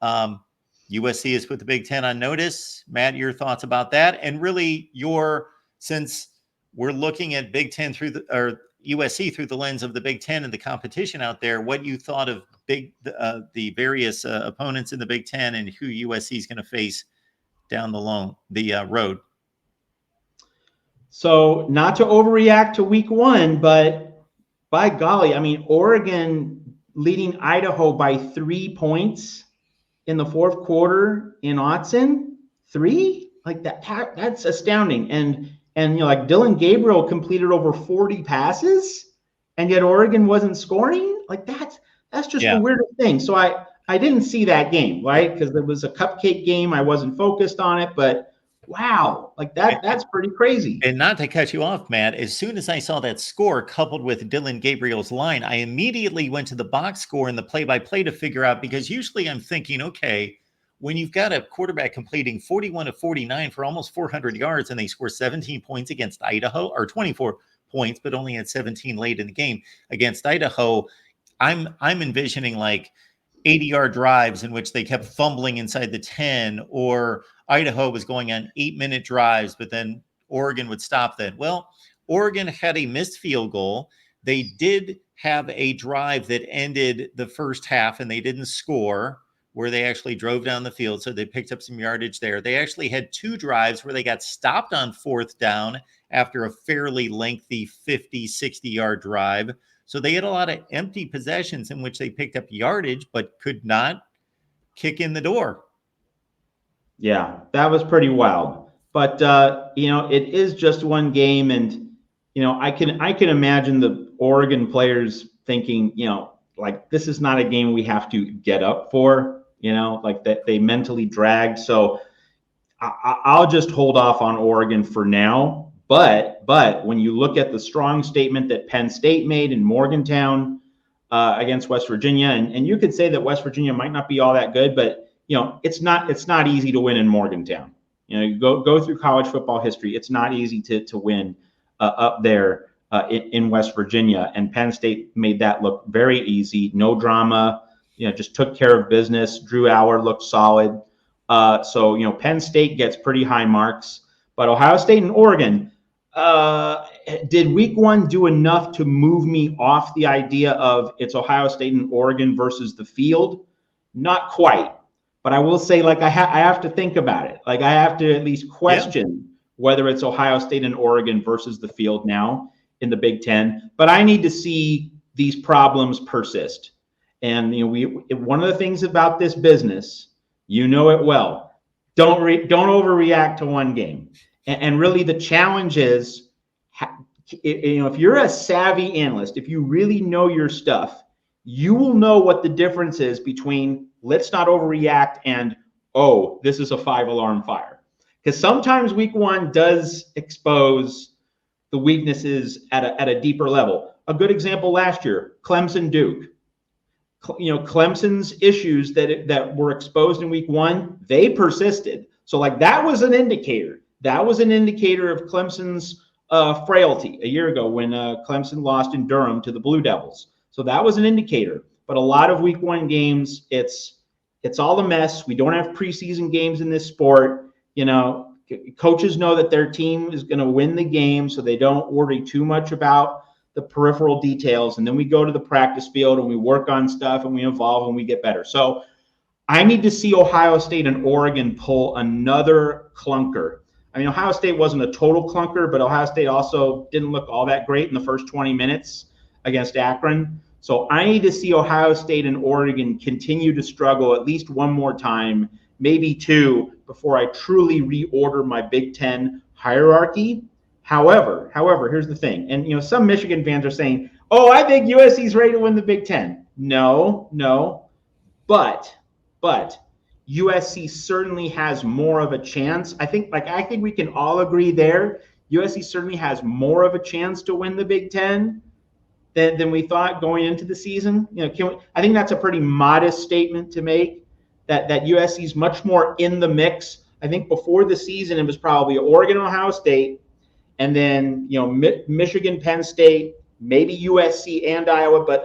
USC has put the Big Ten on notice. Matt, your thoughts about that? And really since we're looking at Big Ten or USC through the lens of the Big Ten and the competition out there, what you thought of the various opponents in the Big Ten and who USC is going to face down the road. So not to overreact to week one, but by golly, I mean, Oregon leading Idaho by 3 points in the fourth quarter in Autzen, 3, like that's astounding. And like Dylan Gabriel completed over 40 passes, and yet Oregon wasn't scoring. Like that's just the weirdest thing. So I didn't see that game, right? Because it was a cupcake game. I wasn't focused on it, but wow, like that's pretty crazy. And not to cut you off, Matt, as soon as I saw that score coupled with Dylan Gabriel's line, I immediately went to the box score and the play-by-play to figure out, because usually I'm thinking, okay, when you've got a quarterback completing 41 of 49 for almost 400 yards and they score 17 points against Idaho, or 24 points, but only had 17 late in the game against Idaho, I'm envisioning like 80-yard drives in which they kept fumbling inside the 10, or Idaho was going on 8-minute drives, but then Oregon would stop that. Well, Oregon had a missed field goal. They did have a drive that ended the first half and they didn't score, where they actually drove down the field. So they picked up some yardage there. They actually had 2 drives where they got stopped on 4th down after a fairly lengthy 50, 60-yard drive. So they had a lot of empty possessions in which they picked up yardage, but could not kick in the door. Yeah, that was pretty wild. But, it is just one game. And, I can imagine the Oregon players thinking, like, this is not a game we have to get up for, like that they mentally dragged. So I'll just hold off on Oregon for now. But when you look at the strong statement that Penn State made in Morgantown against West Virginia, and you could say that West Virginia might not be all that good, but it's not easy to win in Morgantown. You go through college football history. It's not easy to win up there in West Virginia, and Penn State made that look very easy. No drama. Just took care of business. Drew Allar looked solid. So Penn State gets pretty high marks, but Ohio State and Oregon. Did week one do enough to move me off the idea of it's Ohio State and Oregon versus the field? Not quite. But I will say, like, I have to think about it. Like, I have to at least question whether it's Ohio State and Oregon versus the field now in the Big Ten. But I need to see these problems persist. And one of the things about this business, it well, don't overreact to one game. And really, the challenge is, if you're a savvy analyst, if you really know your stuff, you will know what the difference is between let's not overreact and, oh, this is a 5-alarm fire. Because sometimes week one does expose the weaknesses at a deeper level. A good example last year, Clemson-Duke. Clemson's issues that were exposed in week one, they persisted. So like that was an indicator. That was an indicator of Clemson's frailty a year ago when Clemson lost in Durham to the Blue Devils. So that was an indicator. But a lot of week one games, it's all a mess. We don't have preseason games in this sport. Coaches know that their team is going to win the game, so they don't worry too much about the peripheral details. And then we go to the practice field and we work on stuff and we evolve and we get better. So I need to see Ohio State and Oregon pull another clunker. I mean, Ohio State wasn't a total clunker, but Ohio State also didn't look all that great in the first 20 minutes against Akron. So I need to see Ohio State and Oregon continue to struggle at least one more time, maybe 2, before I truly reorder my Big Ten hierarchy. However, here's the thing. And, some Michigan fans are saying, oh, I think USC's ready to win the Big Ten. No. But USC certainly has more of a chance. I think we can all agree there. USC certainly has more of a chance to win the Big Ten than we thought going into the season. I think that's a pretty modest statement to make, that USC is much more in the mix. I think before the season, it was probably Oregon, Ohio State, and then, Michigan, Penn State, maybe USC and Iowa. But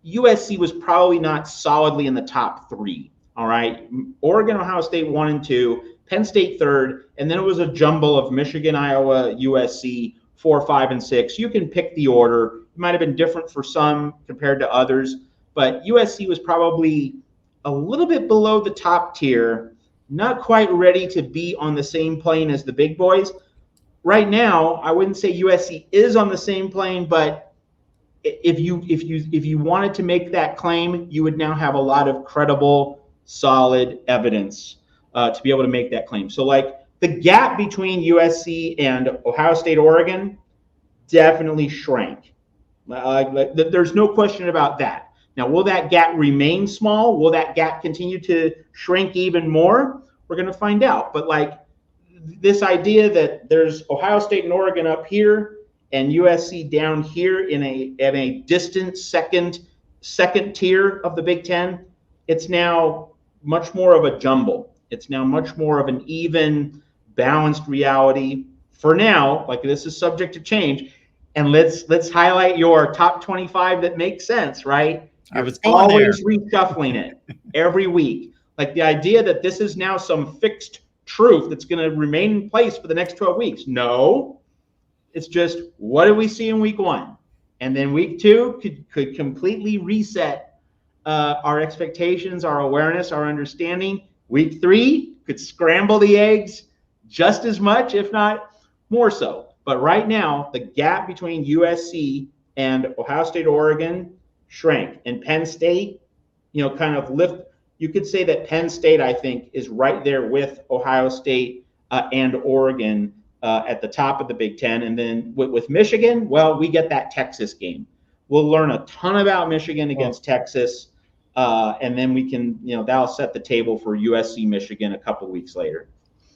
USC was probably not solidly in the top 3. All right. Oregon, Ohio State 1 and 2, Penn State 3rd, and then it was a jumble of Michigan, Iowa, USC 4, 5, and 6. You can pick the order. It might have been different for some compared to others, but USC was probably a little bit below the top tier, not quite ready to be on the same plane as the big boys. Right now, I wouldn't say USC is on the same plane, but if you wanted to make that claim, you would now have a lot of credible, solid evidence to be able to make that claim. So, like, the gap between USC and Ohio State, Oregon definitely shrank. There's no question about that. Now, will that gap remain small? Will that gap continue to shrink even more? We're going to find out. But, like, this idea that there's Ohio State and Oregon up here and USC down here in a distant second tier of the Big Ten, it's now much more of a jumble. It's now much more of an even, balanced reality. For now, like, this is subject to change. And let's highlight your top 25 that makes sense, right? I was always reshuffling it every week. Like, the idea that this is now some fixed truth that's going to remain in place for the next 12 weeks. No, it's just, what did we see in week 1? And then week 2 could completely reset our expectations, our awareness, our understanding. Week 3 could scramble the eggs just as much, if not more so. But right now, the gap between USC and Ohio State, Oregon shrank. And Penn State, kind of lift. You could say that Penn State, I think, is right there with Ohio State and Oregon at the top of the Big Ten. And then with Michigan, well, we get that Texas game. We'll learn a ton about Michigan against Texas. And then we can, that'll set the table for USC, Michigan a couple weeks later.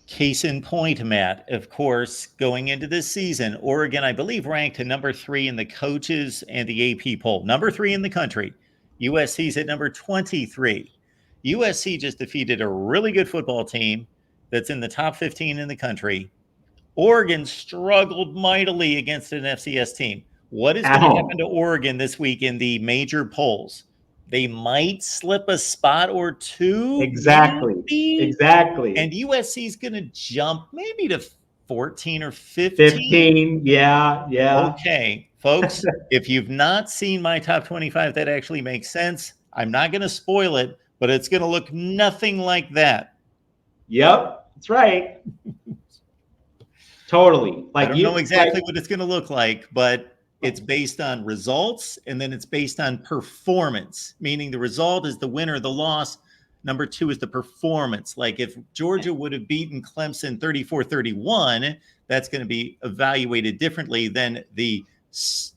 Case in point, Matt, of course, going into this season, Oregon, I believe, ranked to number 3 in the coaches and the AP poll. Number 3 in the country. USC's at number 23. USC just defeated a really good football team that's in the top 15 in the country. Oregon struggled mightily against an FCS team. What is going to happen to Oregon this week in the major polls? They might slip a spot or 2. Exactly. And USC is going to jump maybe to 14 or 15. 15, yeah. Okay, folks, if you've not seen my top 25, that actually makes sense. I'm not going to spoil it, but it's going to look nothing like that. Yep, that's right. Totally. I don't know exactly what it's going to look like, but it's based on results, and then it's based on performance, meaning the result is the win or the loss. Number 2 is the performance. Like, if Georgia would have beaten Clemson 34-31, that's going to be evaluated differently than the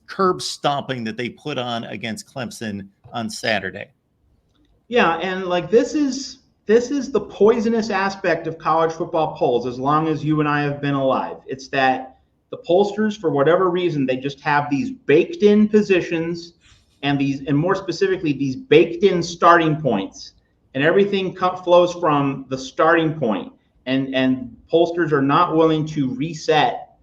curb stomping that they put on against Clemson on Saturday. Yeah, and like, this is the poisonous aspect of college football polls as long as you and I have been alive. It's that the pollsters, for whatever reason, they just have these baked in positions and more specifically, these baked in starting points, and everything flows from the starting point. And pollsters are not willing to reset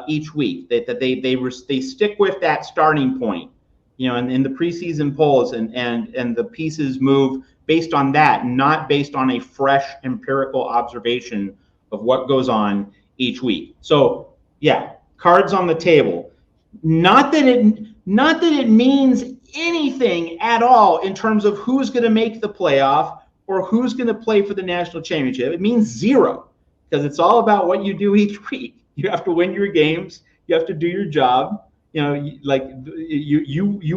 each week. They stick with that starting point, in the preseason polls, and the pieces move based on that, not based on a fresh empirical observation of what goes on each week. So, yeah, cards on the table. Not that it means anything at all in terms of who's going to make the playoff or who's going to play for the national championship. It means 0, because it's all about what you do each week. You have to win your games. You have to do your job. You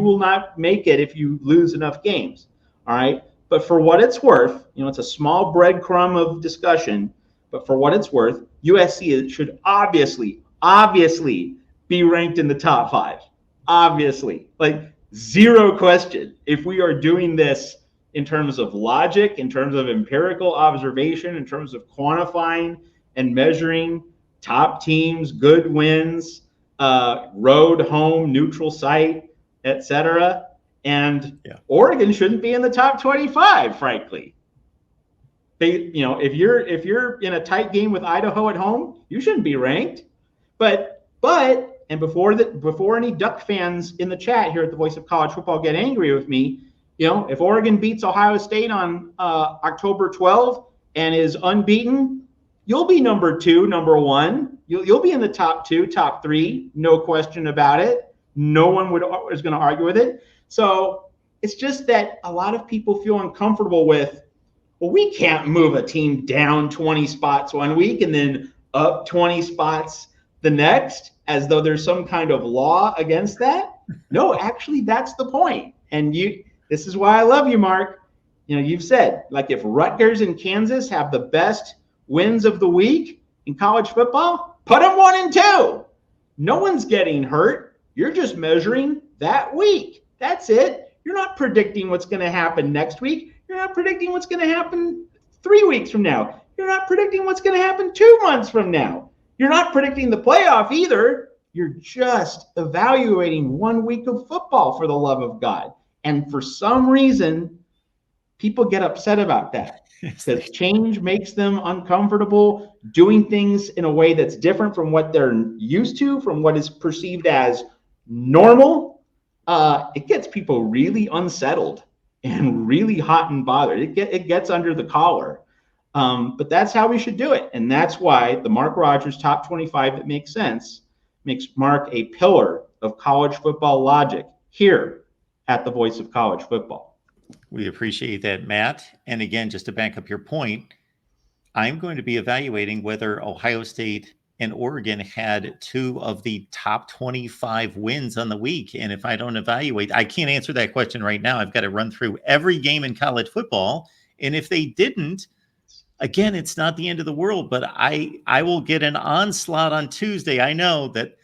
will not make it if you lose enough games. All right. But for what it's worth, it's a small breadcrumb of discussion. But for what it's worth, USC should obviously be ranked in the top 5. Obviously, like, 0 question. If we are doing this in terms of logic, in terms of empirical observation, in terms of quantifying and measuring top teams, good wins, road, home, neutral site, etc. And Oregon shouldn't be in the top 25, frankly. If you're in a tight game with Idaho at home, you shouldn't be ranked. But and before any Duck fans in the chat here at the Voice of College Football get angry with me, if Oregon beats Ohio State on October 12th and is unbeaten, you'll be number 2, number 1. You'll be in the top 2, top 3, no question about it. No one is going to argue with it. So it's just that a lot of people feel uncomfortable with, well, we can't move a team down 20 spots one week and then up 20 spots the next, as though there's some kind of law against that. No, actually, that's the point. And this is why I love you, Mark. You've said, like, if Rutgers and Kansas have the best wins of the week in college football, put them 1 and 2. No one's getting hurt. You're just measuring that week. That's it. You're not predicting what's going to happen next week. You're not predicting what's going to happen 3 weeks from now. You're not predicting what's going to happen 2 months from now. You're not predicting the playoff either. You're just evaluating 1 week of football, for the love of God. And for some reason, people get upset about that. Because change makes them uncomfortable, doing things in a way that's different from what they're used to, from what is perceived as normal. It gets people really unsettled and really hot and bothered. It gets under the collar. But that's how we should do it. And that's why the Mark Rogers Top 25 That Makes Sense makes Mark a pillar of college football logic here at the Voice of College Football. We appreciate that, Matt. And again, just to back up your point, I'm going to be evaluating whether Ohio State and Oregon had 2 of the top 25 wins on the week. And if I don't evaluate, I can't answer that question right now. I've got to run through every game in college football. And if they didn't, again, it's not the end of the world, but I will get an onslaught on Tuesday. I know that.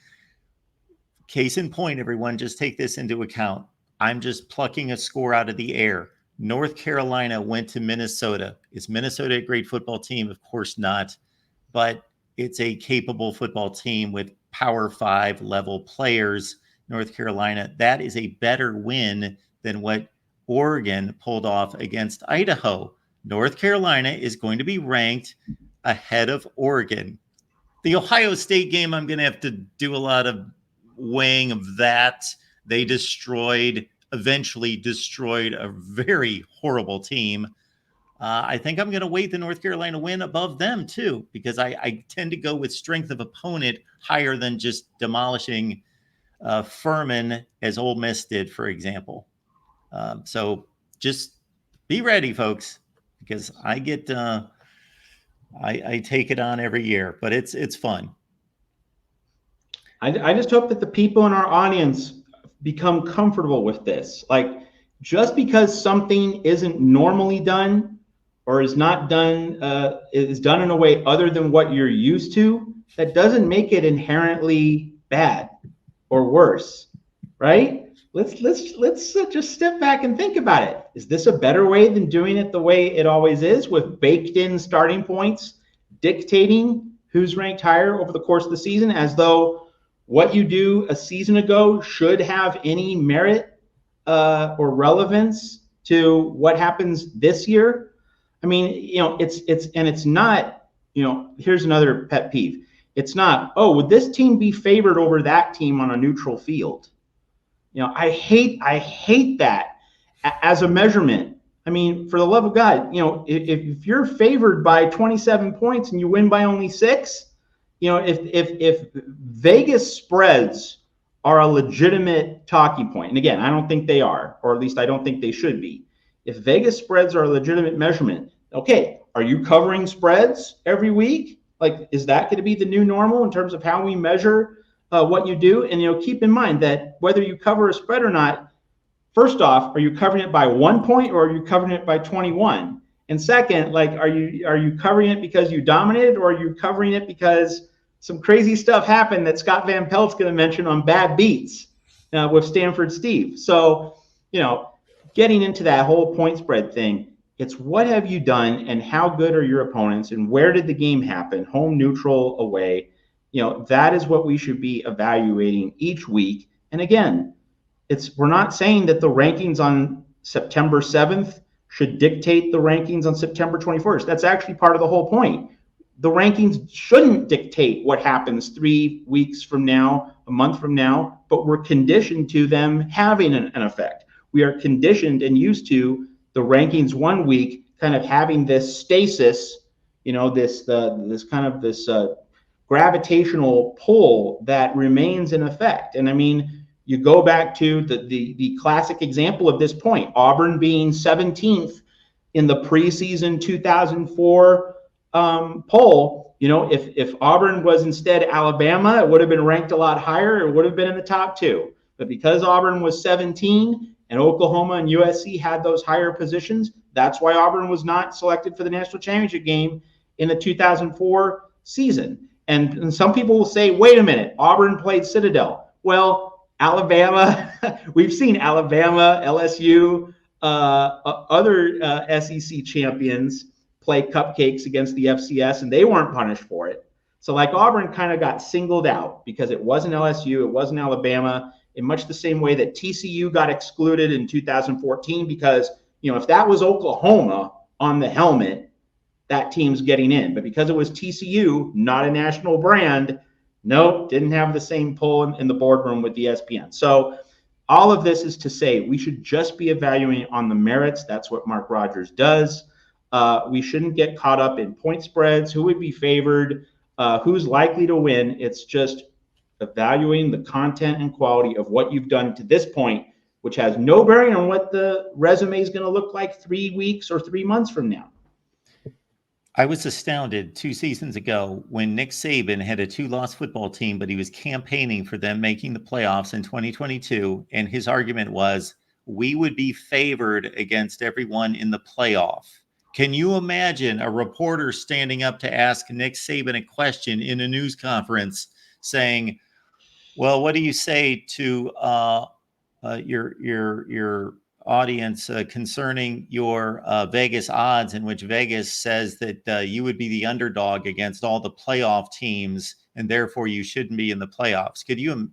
Case in point, everyone, just take this into account. I'm just plucking a score out of the air. North Carolina went to Minnesota. Is Minnesota a great football team? Of course not. But it's a capable football team with Power 5 level players. North Carolina, that is a better win than what Oregon pulled off against Idaho. North Carolina is going to be ranked ahead of Oregon. The Ohio State game, I'm going to have to do a lot of weighing of that. They eventually destroyed a very horrible team. I think I'm going to weight the North Carolina win above them too, because I tend to go with strength of opponent higher than just demolishing Furman as Ole Miss did, for example. So just be ready, folks, because I get I take it on every year, but it's fun. I just hope that the people in our audience become comfortable with this. Like, just because something isn't normally done or is not done, is done in a way other than what you're used to, that doesn't make it inherently bad or worse, right? Let's just step back and think about it. Is this a better way than doing it the way it always is, with baked in starting points dictating who's ranked higher over the course of the season, as though what you do a season ago should have any merit or relevance to what happens this year? I mean, it's not, here's another pet peeve. It's not, oh, would this team be favored over that team on a neutral field? I hate that as a measurement. I mean, for the love of God, if you're favored by 27 points and you win by only 6, if Vegas spreads are a legitimate talking point, and again, I don't think they are, or at least I don't think they should be. If Vegas spreads are a legitimate measurement, okay, are you covering spreads every week? Like, is that going to be the new normal in terms of how we measure what you do? And keep in mind that whether you cover a spread or not, first off, are you covering it by 1 point or are you covering it by 21? And second, like, are you covering it because you dominated, or are you covering it because some crazy stuff happened that Scott Van Pelt's going to mention on Bad Beats with Stanford Steve? So, getting into that whole point spread thing, it's what have you done and how good are your opponents and where did the game happen, home, neutral, away? That is what we should be evaluating each week. And again, we're not saying that the rankings on September 7th should dictate the rankings on September 21st. That's actually part of the whole point. the rankings shouldn't dictate what happens 3 weeks from now, a month from now, but we're conditioned to them having an effect. We are conditioned and used to the rankings 1 week kind of having this stasis, this gravitational pull that remains in effect. And I mean, you go back to the classic example of this point, Auburn being 17th in the preseason 2004 poll. If Auburn was instead Alabama, it would have been ranked a lot higher. It would have been in the top 2. But because Auburn was 17 and Oklahoma and USC had those higher positions, that's why Auburn was not selected for the national championship game in the 2004 season. And some people will say, wait a minute, Auburn played Citadel. Well, Alabama, we've seen Alabama, LSU, other SEC champions play cupcakes against the FCS, and they weren't punished for it. So like Auburn kind of got singled out because it wasn't LSU, it wasn't Alabama, in much the same way that TCU got excluded in 2014 because, if that was Oklahoma on the helmet, that team's getting in. But because it was TCU, not a national brand, nope, didn't have the same pull in the boardroom with the ESPN. So all of this is to say we should just be evaluating on the merits. That's what Mark Rogers does. We shouldn't get caught up in point spreads, who would be favored, who's likely to win. It's just evaluating the content and quality of what you've done to this point, which has no bearing on what the resume is going to look like 3 weeks or 3 months from now. I was astounded 2 seasons ago when Nick Saban had a 2-loss football team, but he was campaigning for them making the playoffs in 2022. And his argument was, we would be favored against everyone in the playoff. Can you imagine a reporter standing up to ask Nick Saban a question in a news conference saying, well, what do you say to your audience concerning your Vegas odds, in which Vegas says that you would be the underdog against all the playoff teams and therefore you shouldn't be in the playoffs? Could you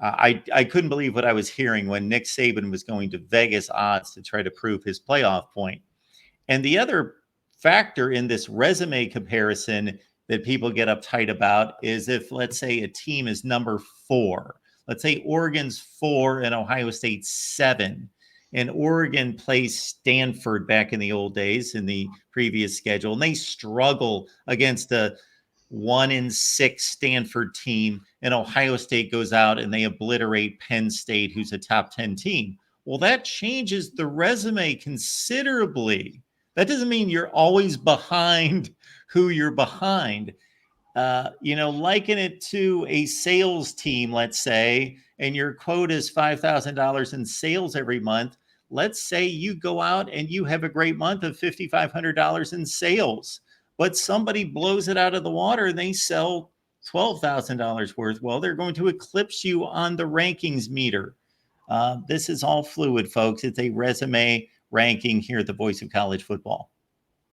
I couldn't believe what I was hearing when Nick Saban was going to Vegas odds to try to prove his playoff point. And the other factor in this resume comparison that people get uptight about is if, let's say, a team is number 4, let's say Oregon's 4 and Ohio State's 7, and Oregon plays Stanford back in the old days in the previous schedule, and they struggle against a 1-6 Stanford team, and Ohio State goes out and they obliterate Penn State, who's a top 10 team. Well, that changes the resume considerably. That doesn't mean you're always behind who you're behind. Liken it to a sales team, let's say, and your quota is $5,000 in sales every month. Let's say you go out and you have a great month of $5,500 in sales, but somebody blows it out of the water and they sell $12,000 worth. Well, they're going to eclipse you on the rankings meter. This is all fluid, folks. It's a resume ranking here at the Voice of College Football.